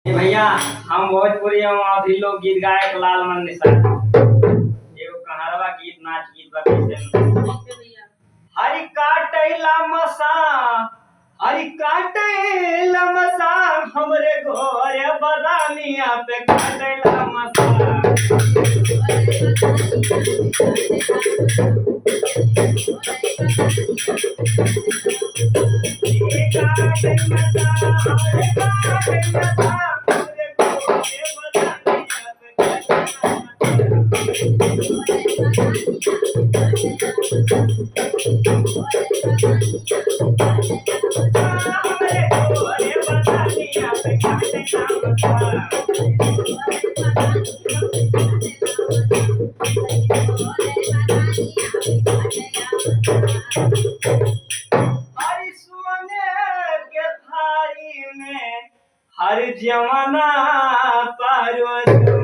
भैया हम भोजपुरी अवधी लोग गीत गायक लालमन निशा एगो कहारवा गीत नाच गीत बा कैसे हरि काटैला मसा हरि काटैला मसा हमरे गोरे बदानिया पे काटैला मसा ये काटै मसा हमरे काटै मसा हमरे गोरे बदानिया पे हमरे गोरे बदानिया पे काटैला मसा हरि सोने के थारी में हर जमाना पारवतु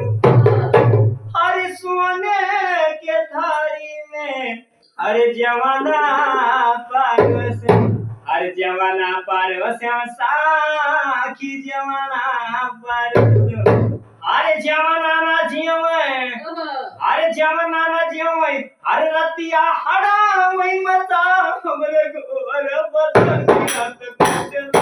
हरि सोने के थारी में हर जमाना पारवस हर जमाना पारवस साखी जमाना पारवस अरे जमाना ना जियोए अरे जमाना ना जियोए अरे रतिया हड़ा वही मता हमरे गोर बदनिया पे काटला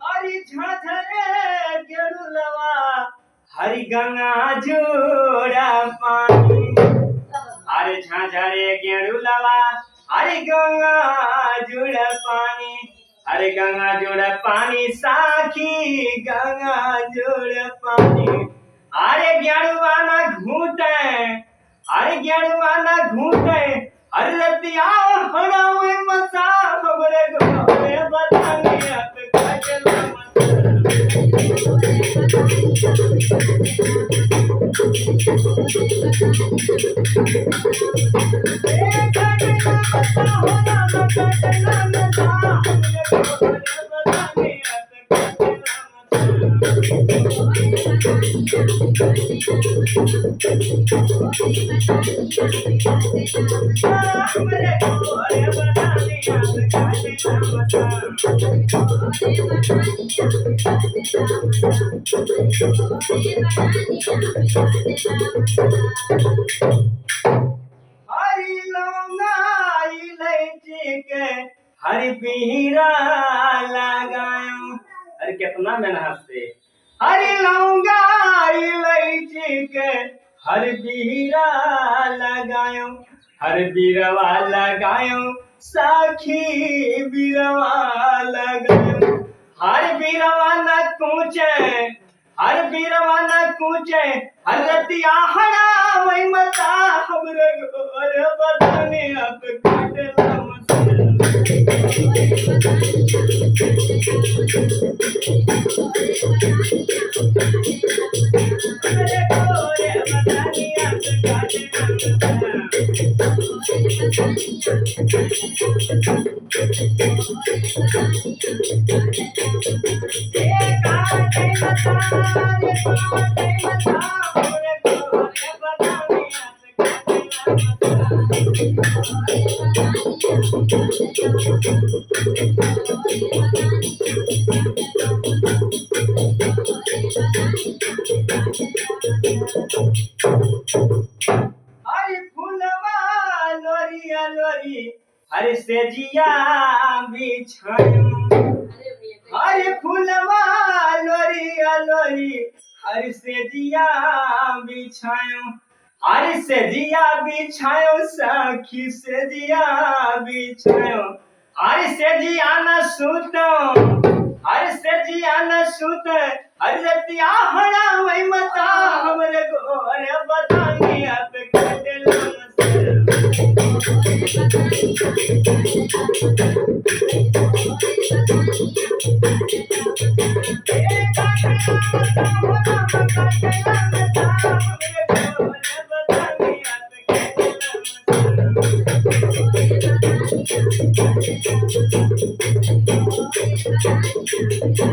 हरि झझरे गेरुलवा हरि गंगा जोड़ा पानी हरि झझरे गेरुलवा हरि गंगा जोड़ा पानी हरि गंगा जोड़ा पानी साखी गंगा जोड़ा पानी अरे गेरुआ ना घूटे अरे गेरुआ ना घूटे अरे रतिया हड़ावे मसा हमरे गोरे बदानिया पे काटला हरि लौंगा इलायची के हरि पीरा लगायो अरे कितना मेहनत से हरि लौंगा इलायची के हरि पीरा लगायो हरि बीरवा लगायो साखी बीरवा लगायो हरि बीरवा न कूचे हर बीरवा न कूचे हर रतिया हड़ा वही मता हमरे गोर बदनिया पे काटला हमरे गोरे बदनिया पे काटला हरि फूलवा लोरिया लोरी हरि सेजिया बिछायो हरि फूलवा लोरिया लोरी हरि सेजिया बिछायो हरि सेजिया बिछायो सखी सेजिया बिछायो हरि सेजिया न सुतो हरि सेजिया न सुत हरि रतिया हड़ा वही मता हमरे गोरे बदानिया पे काटला मसा Thank you.